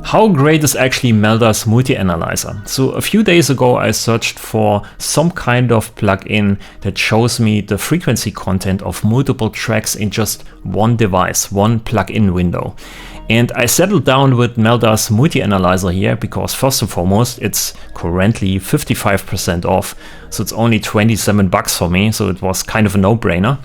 how great is actually Melda's multi-analyzer? So a few days ago I searched for some kind of plugin that shows me the frequency content of multiple tracks in just one device, one plugin window. And I settled down with Melda's multi-analyzer here because first and foremost it's currently 55% off, so it's only 27 bucks for me, so it was kind of a no-brainer.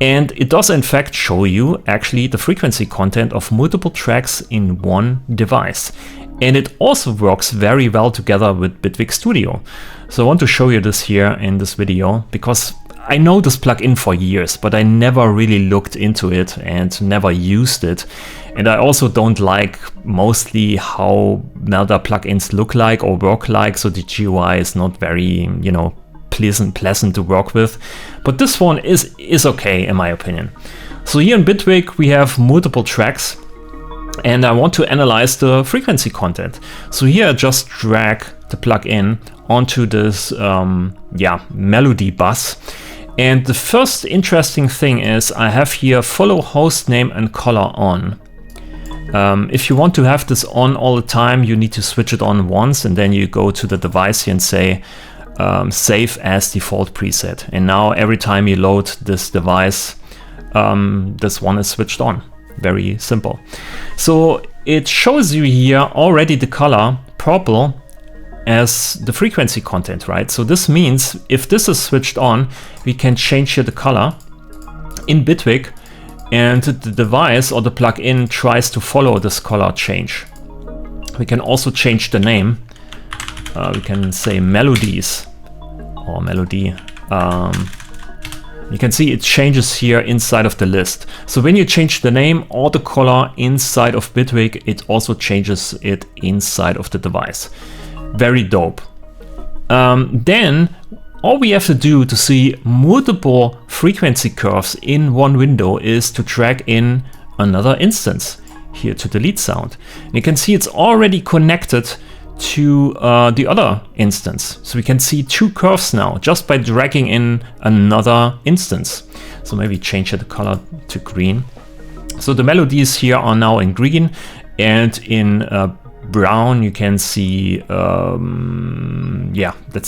And it does in fact show you actually the frequency content of multiple tracks in one device. And it also works very well together with Bitwig Studio. So I want to show you this here in this video because I know this plugin for years, but I never really looked into it and never used it. And I also don't like mostly how Melda plugins look like or work like, so the GUI is not very, pleasant to work with. But this one is okay in my opinion. So here in Bitwig we have multiple tracks and I want to analyze the frequency content. So here I just drag the plugin onto this melody bus. And the first interesting thing is I have here follow host name and color on. If you want to have this on all the time, you need to switch it on once and then you go to the device here and say save as default preset. And now every time you load this device, this one is switched on. Very simple. So it shows you here already the color purple as the frequency content, right? So this means if this is switched on, we can change here the color in Bitwig and the device or the plugin tries to follow this color change. We can also change the name. We can say melodies or melody. You can see it changes here inside of the list. So when you change the name or the color inside of Bitwig, it also changes it inside of the device. Very dope. Then all we have to do to see multiple frequency curves in one window is to drag in another instance here to the lead sound. And you can see it's already connected to the other instance. So we can see two curves now just by dragging in another instance. So maybe change the color to green. So the melodies here are now in green, and in brown you can see, that's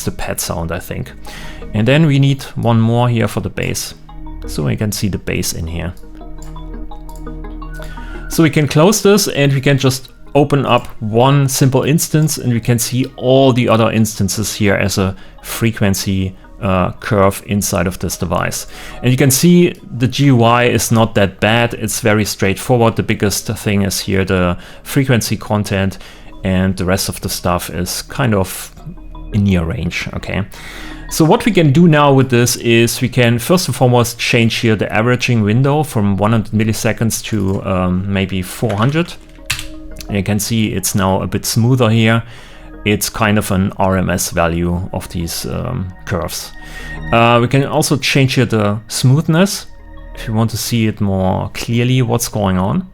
the pad sound, I think. And then we need one more here for the bass. So we can see the bass in here. So we can close this and we can just open up one simple instance and we can see all the other instances here as a frequency curve inside of this device. And you can see the GUI is not that bad. It's very straightforward. The biggest thing is here the frequency content, and the rest of the stuff is kind of in near range. Okay. So what we can do now with this is we can first and foremost change here the averaging window from 100 milliseconds to maybe 400. And you can see it's now a bit smoother here. It's kind of an RMS value of these curves. We can also change here the smoothness if you want to see it more clearly what's going on.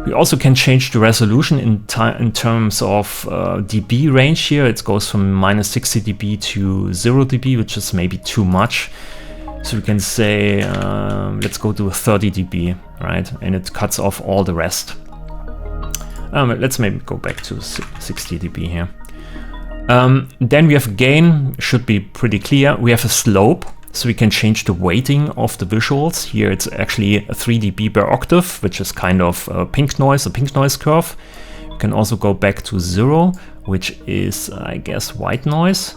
We also can change the resolution in terms of dB range here. It goes from -60 dB to 0 dB, which is maybe too much. So we can say, let's go to 30 dB, right? And it cuts off all the rest. Let's maybe go back to 60 dB here. Then we have gain, should be pretty clear. We have a slope, so we can change the weighting of the visuals. Here it's actually 3 dB per octave, which is kind of a pink noise curve. You can also go back to 0, which is, I guess, white noise.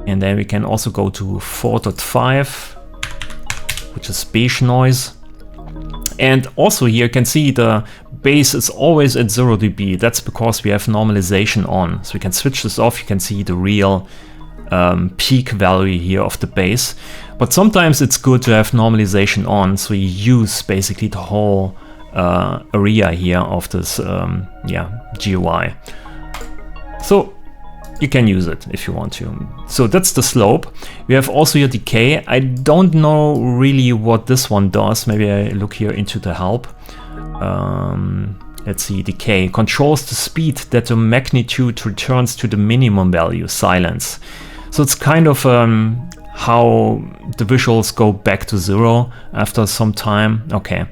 And then we can also go to 4.5, which is beige noise. And also here you can see the bass is always at 0 dB. That's because we have normalization on. So we can switch this off. You can see the real peak value here of the bass. But sometimes it's good to have normalization on, so you use basically the whole area here of this GUI. So you can use it if you want to. So that's the slope. We have also your decay. I don't know really what this one does. Maybe I look here into the help. Let's see, decay controls the speed that the magnitude returns to the minimum value, silence. So it's kind of how the visuals go back to 0 after some time. Okay,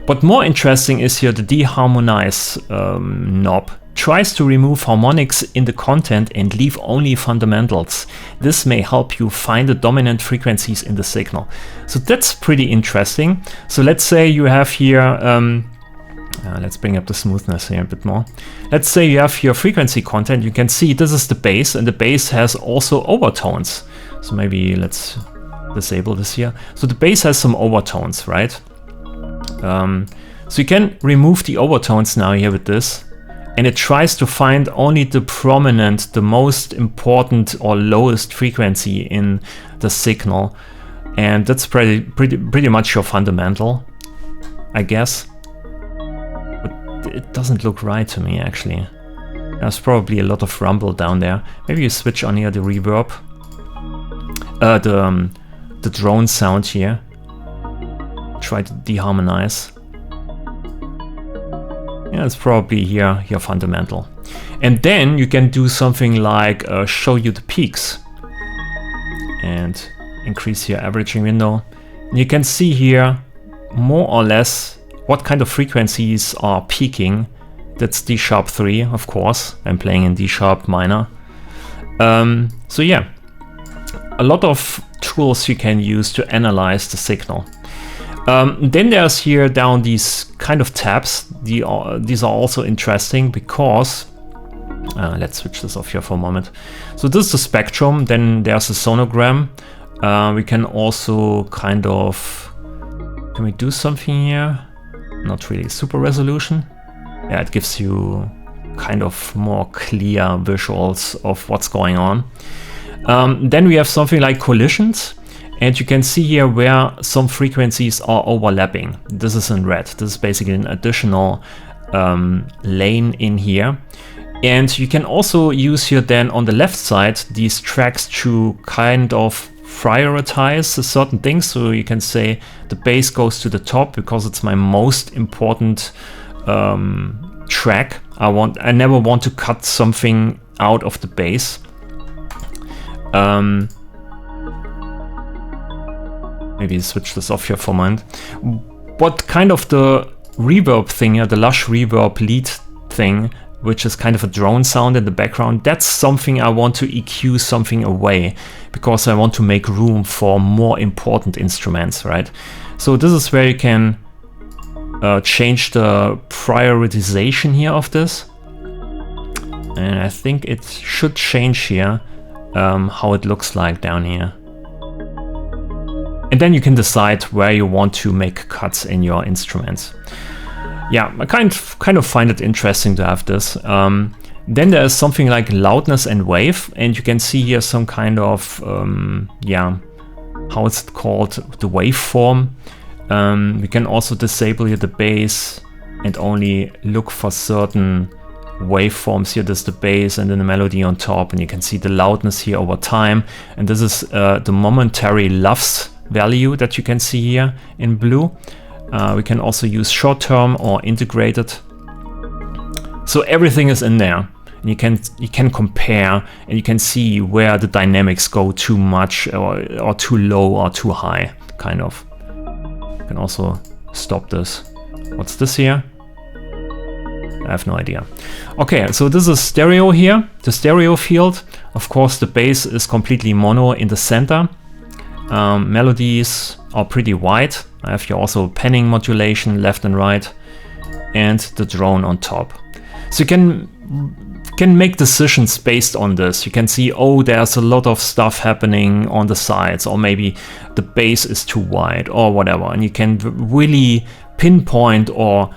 but more interesting is here the deharmonize knob. Tries to remove harmonics in the content and leave only fundamentals. This may help you find the dominant frequencies in the signal. So that's pretty interesting. So let's say you have here, let's bring up the smoothness here a bit more. Let's say you have your frequency content. You can see this is the bass, and the bass has also overtones. So maybe let's disable this here. So the bass has some overtones, right? So you can remove the overtones now here with this. And it tries to find only the prominent, the most important or lowest frequency in the signal. And that's pretty much your fundamental, I guess. But it doesn't look right to me, actually. There's probably a lot of rumble down there. Maybe you switch on here the reverb. The drone sound here. Try to deharmonize. Yeah, it's probably here your fundamental. And then you can do something like show you the peaks and increase your averaging window. And you can see here more or less what kind of frequencies are peaking. That's D sharp 3, of course. I'm playing in D sharp minor. So yeah, a lot of tools you can use to analyze the signal. Then there's here down these kind of tabs. These are also interesting because let's switch this off here for a moment. So this is the spectrum. Then there's a sonogram. We can also kind of, can we do something here? Not really. Super resolution. Yeah, it gives you kind of more clear visuals of what's going on. Then we have something like collisions. And you can see here where some frequencies are overlapping. This is in red. This is basically an additional lane in here. And you can also use here then on the left side these tracks to kind of prioritize certain things. So you can say the bass goes to the top because it's my most important track. I never want to cut something out of the bass. Maybe switch this off here for a moment. What kind of the reverb thing here, the lush reverb lead thing, which is kind of a drone sound in the background, that's something I want to EQ something away because I want to make room for more important instruments, right? So this is where you can change the prioritization here of this. And I think it should change here how it looks like down here. And then you can decide where you want to make cuts in your instruments. Yeah, I kind of find it interesting to have this. Then there is something like loudness and wave, and you can see here some kind of, yeah, how is it called? The waveform. We can also disable here the bass and only look for certain waveforms. Here there's the bass and then the melody on top, and you can see the loudness here over time. And this is the momentary LUFS value that you can see here in blue. We can also use short-term or integrated. So everything is in there. And you can compare, and you can see where the dynamics go too much or too low or too high, kind of. You can also stop this. What's this here? I have no idea. Okay, so this is stereo here, the stereo field. Of course, the bass is completely mono in the center. Melodies are pretty wide. I have here also panning modulation left and right, and the drone on top. So you can make decisions based on this. You can see, oh, there's a lot of stuff happening on the sides, or maybe the bass is too wide or whatever. And you can really pinpoint or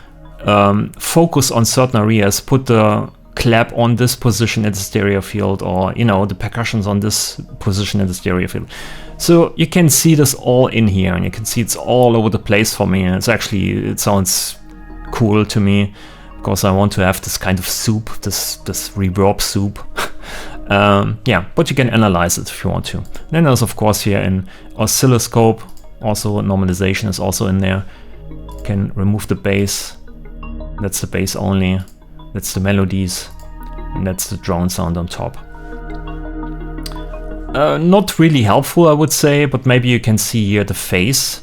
focus on certain areas, put the clap on this position in the stereo field, or the percussions on this position in the stereo field. So you can see this all in here, and you can see it's all over the place for me, and it sounds cool to me because I want to have this kind of soup, this reverb soup. Yeah, but you can analyze it if you want to. Then there's of course here an oscilloscope, also normalization is also in there. You can remove the bass. That's the bass only. That's the melodies, and that's the drone sound on top. Not really helpful, I would say, but maybe you can see here the phase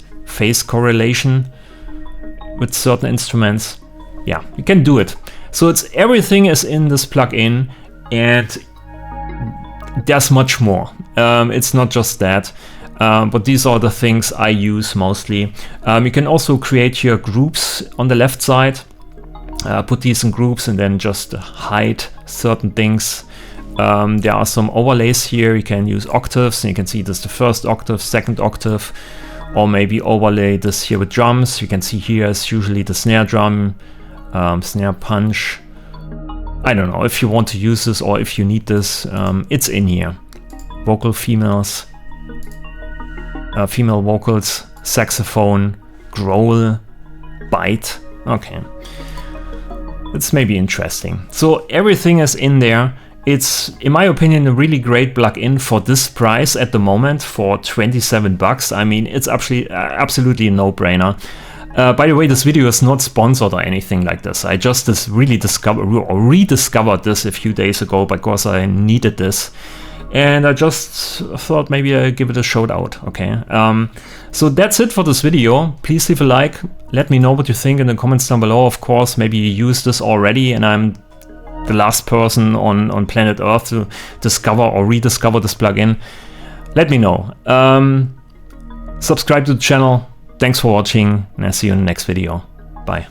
correlation with certain instruments. Yeah, you can do it. So it's everything is in this plugin, and there's much more. It's not just that, but these are the things I use mostly. You can also create your groups on the left side, put these in groups and then just hide certain things. There are some overlays here. You can use octaves, and you can see this the first octave, second octave, or maybe overlay this here with drums. You can see here is usually the snare drum, snare punch. I don't know if you want to use this or if you need this. It's in here. Vocal females, female vocals, saxophone, growl, bite. Okay, it's maybe interesting. So everything is in there. It's, in my opinion, a really great plugin for this price at the moment, for 27 bucks. I mean, it's absolutely a no-brainer. By the way, this video is not sponsored or anything like this. I just really rediscovered this a few days ago because I needed this. And I just thought maybe I'd give it a shout out, okay? So that's it for this video. Please leave a like. Let me know what you think in the comments down below. Of course, maybe you used this already and I'm the last person on planet Earth to discover or rediscover this plugin. Let me know. Subscribe to the channel. Thanks for watching, and I'll see you in the next video. Bye.